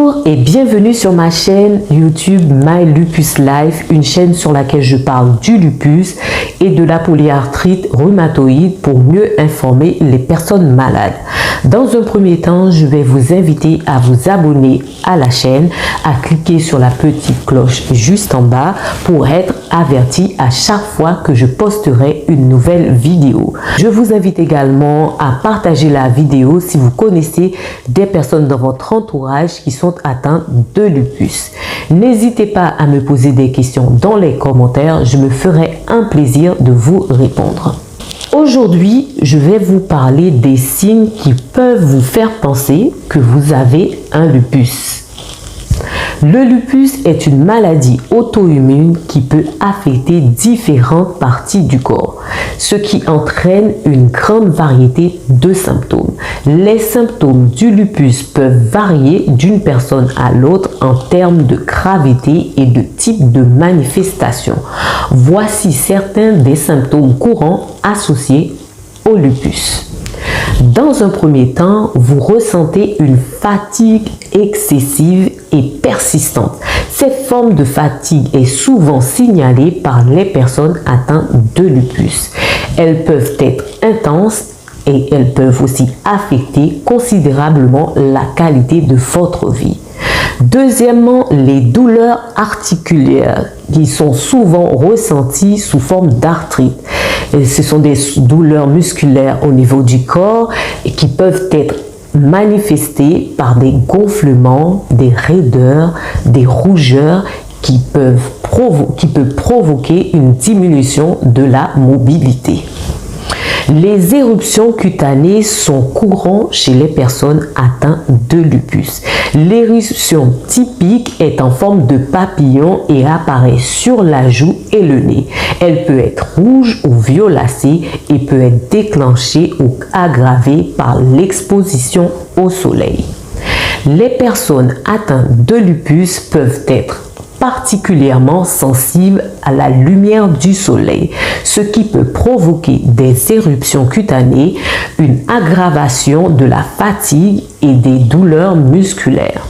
Bonjour et bienvenue sur ma chaîne YouTube My Lupus Life, une chaîne sur laquelle je parle du lupus et de la polyarthrite rhumatoïde pour mieux informer les personnes malades. Dans un premier temps, je vais vous inviter à vous abonner à la chaîne, à cliquer sur la petite cloche juste en bas pour être averti à chaque fois que je posterai une nouvelle vidéo. Je vous invite également à partager la vidéo si vous connaissez des personnes dans votre entourage qui sont atteintes de lupus. N'hésitez pas à me poser des questions dans les commentaires, je me ferai un plaisir de vous répondre. Aujourd'hui, je vais vous parler des signes qui peuvent vous faire penser que vous avez un lupus. Le lupus est une maladie auto-immune qui peut affecter différentes parties du corps, ce qui entraîne une grande variété de symptômes. Les symptômes du lupus peuvent varier d'une personne à l'autre en termes de gravité et de type de manifestation. Voici certains des symptômes courants associés au lupus. Dans un premier temps, vous ressentez une fatigue excessive et persistante. Cette forme de fatigue est souvent signalée par les personnes atteintes de lupus. Elles peuvent être intenses et elles peuvent aussi affecter considérablement la qualité de votre vie. Deuxièmement, les douleurs articulaires qui sont souvent ressenties sous forme d'arthrite. Ce sont des douleurs musculaires au niveau du corps et qui peuvent être manifestées par des gonflements, des raideurs, des rougeurs qui peuvent provoquer une diminution de la mobilité. Les éruptions cutanées sont courantes chez les personnes atteintes de lupus. L'éruption typique est en forme de papillon et apparaît sur la joue et le nez. Elle peut être rouge ou violacée et peut être déclenchée ou aggravée par l'exposition au soleil. Les personnes atteintes de lupus peuvent être particulièrement sensibles à la lumière du soleil, ce qui peut provoquer des éruptions cutanées, une aggravation de la fatigue et des douleurs musculaires.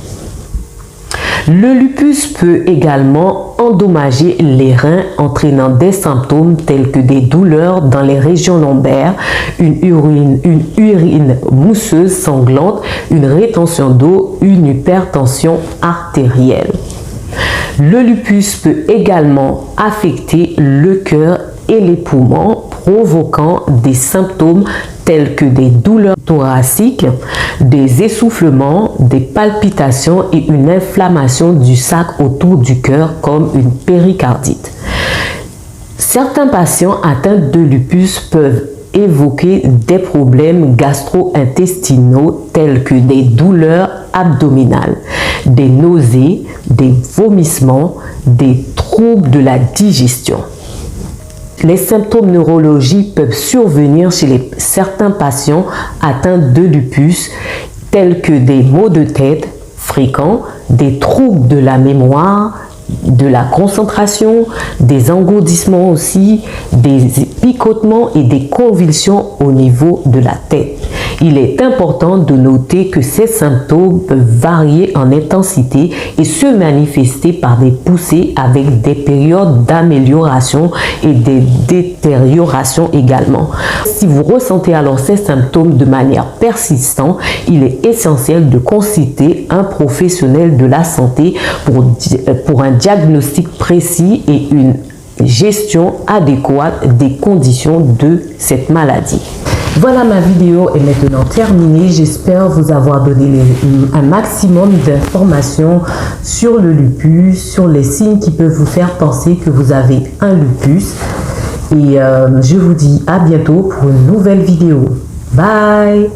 Le lupus peut également endommager les reins, entraînant des symptômes tels que des douleurs dans les régions lombaires, une urine mousseuse sanglante, une rétention d'eau, une hypertension artérielle. Le lupus peut également affecter le cœur et les poumons, provoquant des symptômes tels que des douleurs thoraciques, des essoufflements, des palpitations et une inflammation du sac autour du cœur comme une péricardite. Certains patients atteints de lupus peuvent évoquer des problèmes gastro-intestinaux tels que des douleurs abdominales, des nausées, des vomissements, des troubles de la digestion. Les symptômes neurologiques peuvent survenir chez certains patients atteints de lupus tels que des maux de tête fréquents, des troubles de la mémoire, de la concentration, des engourdissements aussi, des picotements et des convulsions au niveau de la tête. Il est important de noter que ces symptômes peuvent varier en intensité et se manifester par des poussées avec des périodes d'amélioration et des détériorations également. Si vous ressentez alors ces symptômes de manière persistante, il est essentiel de consulter un professionnel de la santé pour un diagnostic précis et une gestion adéquate des conditions de cette maladie. Voilà, ma vidéo est maintenant terminée. J'espère vous avoir donné un maximum d'informations sur le lupus, sur les signes qui peuvent vous faire penser que vous avez un lupus. Et je vous dis à bientôt pour une nouvelle vidéo. Bye!